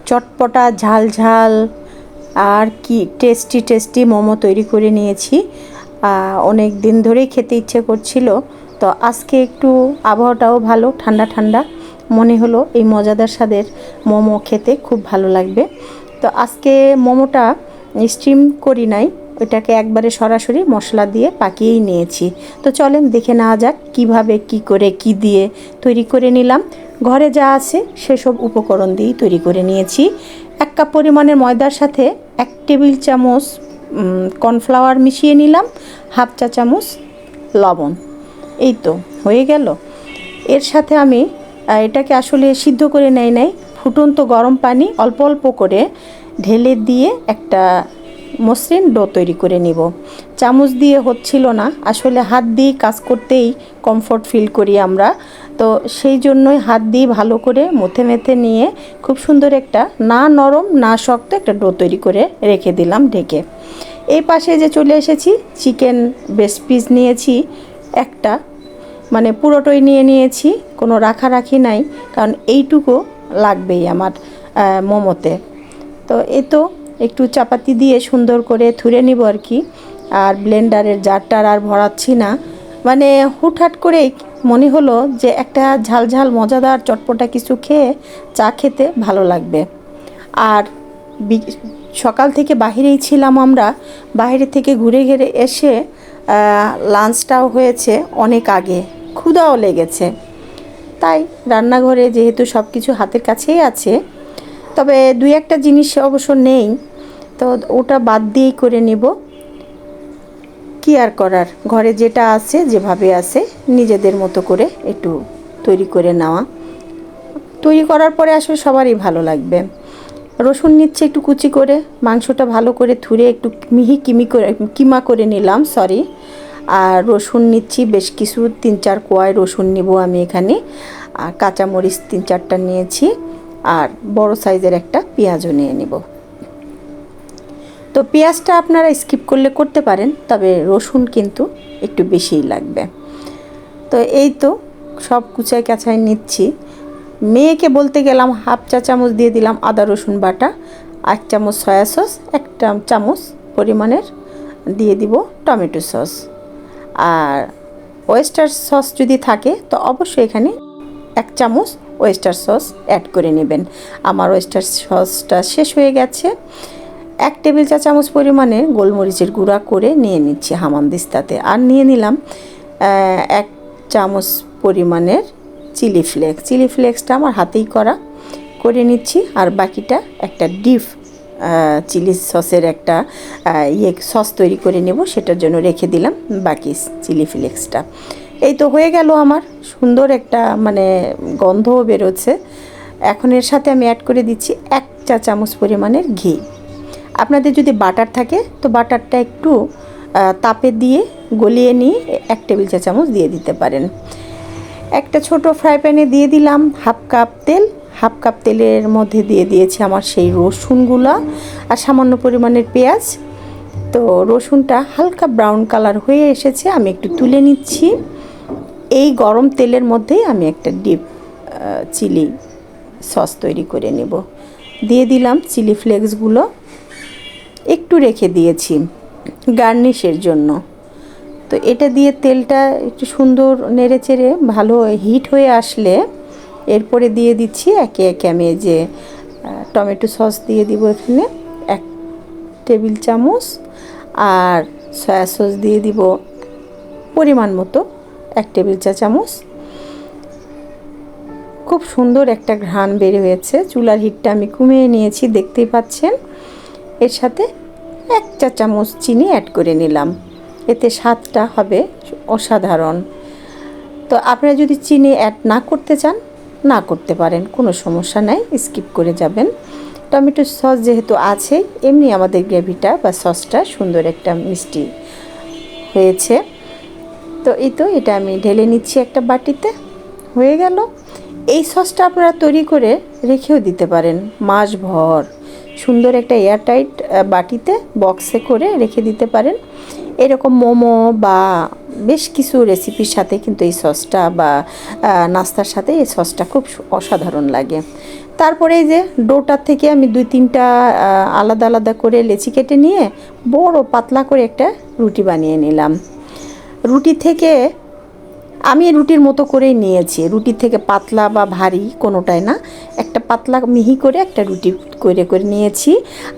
চটপটা ঝাল ঝাল আর কি টেস্টি টেস্টি মোমো তৈরি করে নিয়েছি। অনেক দিন ধরেই খেতে ইচ্ছে করছিল, তো আজকে একটু আবহাওয়াটাও ভালো, ঠান্ডা ঠান্ডা, মনে হলো এই মজাদার স্বাদের মোমো খেতে খুব ভালো লাগবে। তো আজকে মোমোটা স্টিম করি নাই, ওইটাকে একবারে সরাসরি মশলা দিয়ে পাকিয়েই নিয়েছি। তো চলেন দেখে নেওয়া যাক কীভাবে কী করে কী দিয়ে তৈরি করে নিলাম। ঘরে যা আছে সেসব উপকরণ দিয়েই তৈরি করে নিয়েছি। 1 কাপ পরিমাণের ময়দার সাথে 1 টেবিল চামচ কর্নফ্লাওয়ার মিশিয়ে নিলাম, 1/2 চা চামচ লবণ। এই তো হয়ে গেল। এর সাথে আমি এটাকে আসলে সিদ্ধ করে নাই, ফুটন্ত গরম পানি অল্প অল্প করে ঢেলে দিয়ে একটা মসৃণ ডো তৈরি করে নিব। চামচ দিয়ে হচ্ছিল না, আসলে হাত দিয়ে কাজ করতেই কমফোর্ট ফিল করি আমরা, তো সেই জন্যই হাত দিয়ে ভালো করে মেথে নিয়ে খুব সুন্দর একটা না নরম না শক্ত একটা ডো তৈরি করে রেখে দিলাম ঢেকে। এই পাশে যে চলে এসেছি, চিকেন ব্রেস্ট পিস নিয়েছি একটা, মানে পুরোটাই নিয়েছি, কোনো রাখারাখি নাই, কারণ এইটুকু লাগবেই আমার মোমোতে। তো এ তো একটু চাপাতি দিয়ে সুন্দর করে থুরে নিব আর কি। আর ব্লেন্ডারের জারটার আর ভরাচ্ছি না, মানে হুটহাট করেই মনে হলো যে একটা ঝালঝাল মজাদার চটপটা কিছু খেয়ে চা খেতে ভালো লাগবে। আর সকাল থেকে বাহিরেই ছিলাম আমরা, বাইরে থেকে ঘুরে ঘিরে এসে লাঞ্চটাও হয়েছে অনেক আগে, ক্ষুধাও লেগেছে, তাই রান্নাঘরে যেহেতু সব কিছু হাতের কাছেই আছে, তবে 2-1টা জিনিস অবশ্য নেই, তো ওটা বাদ দিয়েই করে নেব। কি আর করার, ঘরে যেটা আছে যেভাবে আছে নিজেদের মতো করে একটু তৈরি করে নেওয়া। তৈরি করার পরে আসলে সবারই ভালো লাগবে। রসুন নিচ্ছে একটু কুচি করে, মাংসটা ভালো করে ধুয়ে একটু কিমা করে নিলাম, সরি। আর রসুন নিচ্ছি বেশ কিছু, 3-4 কোয়া রসুন নিব আমি এখানে। আর কাঁচামরিচ 3-4টা নিয়েছি, আর বড় সাইজের একটা পেঁয়াজও নিয়ে নেব। তো পেঁয়াজটা আপনারা স্কিপ করলে করতে পারেন, তবে রসুন কিন্তু একটু বেশিই লাগবে। তো এই তো সব কুচাই কাছাই নিচ্ছি। মেয়েকে বলতে গেলাম 1/2 চা চামচ দিয়ে দিলাম আদা রসুন বাটা, 1 চামচ সয়া সস, 1 চামচ পরিমাণের দিয়ে দিব টমেটো সস। আর ওয়েস্টার সস যদি থাকে তো অবশ্যই এখানে 1 চামচ ওয়েস্টার সস অ্যাড করে নেবেন। আমার ওয়েস্টার সসটা শেষ হয়ে গেছে। 1 টেবিল চা চামচ পরিমাণে গোলমরিচের গুঁড়া করে নিয়ে নিচ্ছি হামানদিস্তাতে। আর নিয়ে নিলাম 1 চামচ পরিমাণের চিলি ফ্লেক্সটা আমার হাতেই করে নিচ্ছি। আর বাকিটা একটা ডিপ চিলি সসের একটা সস তৈরি করে নেব, সেটার জন্য রেখে দিলাম বাকি চিলি ফ্লেক্সটা। এই তো হয়ে গেল আমার, সুন্দর একটা মানে গন্ধও বেরোচ্ছে। এখন এর সাথে আমি অ্যাড করে দিচ্ছি 1 চা চামচ পরিমাণের ঘি। আপনাদের যদি বাটার থাকে তো বাটারটা একটু তাপে দিয়ে গলিয়ে নিয়ে 1 টেবিল চা চামচ দিয়ে দিতে পারেন। একটা ছোট ফ্রাই প্যানে দিয়ে দিলাম 1/2 কাপ তেল। 1/2 কাপ তেলের মধ্যে দিয়ে দিয়েছি আমার সেই রসুনগুলো আর সামান্য পরিমাণের পেঁয়াজ। তো রসুনটা হালকা ব্রাউন কালার হয়ে এসেছে, আমি একটু তুলে নিচ্ছি। এই গরম তেলের মধ্যেই আমি একটা ডিপ চিলি সস তৈরি করে নেব। দিয়ে দিলাম চিলি ফ্লেক্সগুলো, একটু রেখে দিয়েছি গার্নিশের জন্য। তো এটা দিয়ে তেলটা একটু সুন্দর নেড়ে চেড়ে ভালো হিট হয়ে আসলে এরপরে দিয়ে দিচ্ছি একে একে আমি যে টমেটো সস দিয়ে দিব এখানে 1 টেবিল চামচ, আর সয়া সস দিয়ে দিব পরিমাণ মতো 1 টেবিল চা চামচ। খুব সুন্দর একটা ঘ্রাণ বের হয়েছে, চুলার হিটটা আমি কমিয়ে নিয়েছি দেখতেই পাচ্ছেন। এর সাথে 1 চা চামচ চিনি অ্যাড করে নিলাম, এতে স্বাদটা হবে অসাধারণ। তো আপনারা যদি চিনি অ্যাড না করতে চান না করতে পারেন, কোনো সমস্যা নাই, স্কিপ করে যাবেন। টমেটো সস যেহেতু আছে, এমনি আমাদের গ্রেভিটা বা সসটা সুন্দর একটা মিষ্টি হয়েছে। তো এই তো এটা আমি ঢেলে নিচ্ছি একটা বাটিতে, হয়ে গেল। এই সসটা আপনারা তৈরি করে রেখেও দিতে পারেন মাস ভর, সুন্দর একটা এয়ারটাইট বাটিতে বক্সে করে রেখে দিতে পারেন। এরকম মোমো বা বেশ কিছু রেসিপির সাথে কিন্তু এই সসটা বা নাস্তার সাথে এই সসটা খুব অসাধারণ লাগে। তারপরে এই যে ডোটার থেকে আমি 2-3টা আলাদা আলাদা করে লেচি কেটে নিয়ে বড় পাতলা করে একটা রুটি বানিয়ে নিলাম। রুটি থেকে আমি রুটির মতো করেই নিয়েছি, রুটির থেকে পাতলা বা ভারী কোনোটাই না, একটা পাতলা মিহি করে একটা রুটি করে করে নিয়েছি।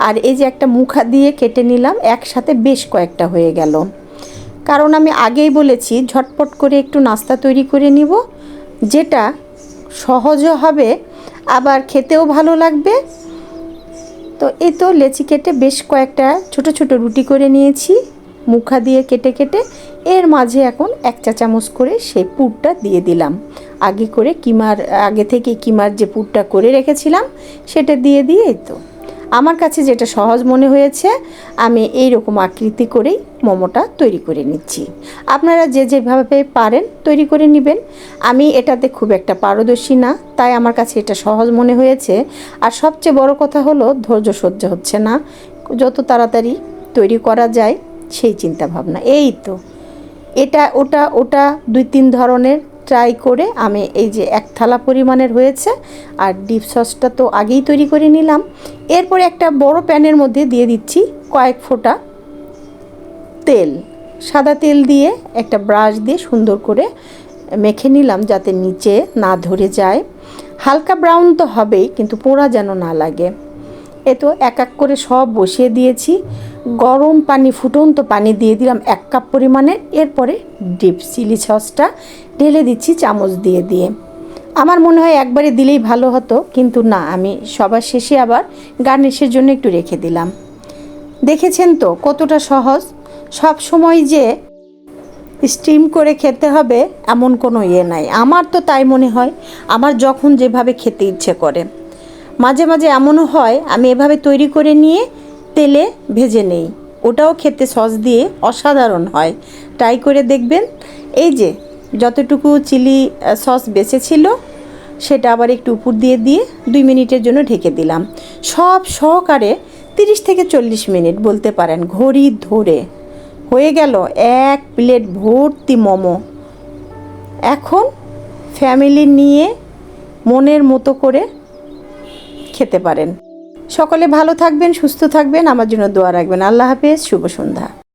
আর এই যে একটা মুখা দিয়ে কেটে নিলাম, একসাথে বেশ কয়েকটা হয়ে গেল। কারণ আমি আগেই বলেছি ঝটপট করে একটু নাস্তা তৈরি করে নিব, যেটা সহজও হবে আবার খেতেও ভালো লাগবে। তো এই তো লেচি কেটে বেশ কয়েকটা ছোট ছোট রুটি করে নিয়েছি মুখা দিয়ে কেটে কেটে। এর মাঝে এখন 1 চা চামচ করে সেই পুরটা দিয়ে দিলাম। আগে থেকে কিমার যে পুরটা করে রেখেছিলাম সেটা দিয়ে এই তো আমার কাছে যেটা সহজ মনে হয়েছে আমি এই রকম আকৃতি করেই মোমোটা তৈরি করে নিচ্ছি। আপনারা যে যেভাবে পারেন তৈরি করে নেবেন। আমি এটাতে খুব একটা পারদর্শী না, তাই আমার কাছে এটা সহজ মনে হয়েছে। আর সবচেয়ে বড় কথা হলো ধৈর্য সহ্য হচ্ছে না, যত তাড়াতাড়ি তৈরি করা যায় সেই চিন্তা ভাবনা। এই তো এটা ওটা 2-3 ধরনের ট্রাই করে আমি এই যে 1 থালা পরিমাণের হয়েছে। আর ডিপ সসটা তো আগেই তৈরি করে নিলাম। এরপরে একটা বড় প্যানের মধ্যে দিয়ে দিচ্ছি কয়েক ফোঁটা তেল। সাদা তেল দিয়ে একটা ব্রাশ দিয়ে সুন্দর করে মেখে নিলাম যাতে নিচে না ধরে যায়। হালকা ব্রাউন তো হবেই, কিন্তু পোড়া যেন না লাগে। এ তো এক এক করে সব বসিয়ে দিয়েছি। গরম পানি, ফুটন্ত পানি দিয়ে দিলাম 1 কাপ পরিমাণে। এরপরে ডিপ চিলি সসটা ঢেলে দিচ্ছি চামচ দিয়ে। আমার মনে হয় একবারে দিলেই ভালো হতো, কিন্তু না, আমি সবার শেষে আবার গার্নিশের জন্য একটু রেখে দিলাম। দেখেছেন তো কতটা সহজ। সব সময় যে স্টিম করে খেতে হবে এমন কোনো নাই। আমার তো তাই মনে হয়, আমার যখন যেভাবে খেতে ইচ্ছে করে। মাঝে মাঝে এমনও হয় আমি এভাবে তৈরি করে নিয়ে তেলে ভেজে নেই, ওটাও খেতে সস দিয়ে অসাধারণ হয়। ট্রাই করে দেখবেন। এই যে যতটুকু চিলি সস বেঁচেছিল সেটা আবার একটু উপর দিয়ে 2 মিনিটের জন্য ঢেকে দিলাম। সব সহকারে 30 থেকে 40 মিনিট বলতে পারেন ঘড়ি ধরে হয়ে গেল 1 প্লেট ভর্তি মোমো। এখন ফ্যামিলি নিয়ে মনের মতো করে খেতে পারেন। সকলে ভালো থাকবেন, সুস্থ থাকবেন, আমার জন্য দোয়া রাখবেন। আল্লাহ হাফেজ, শুভ সন্ধ্যা।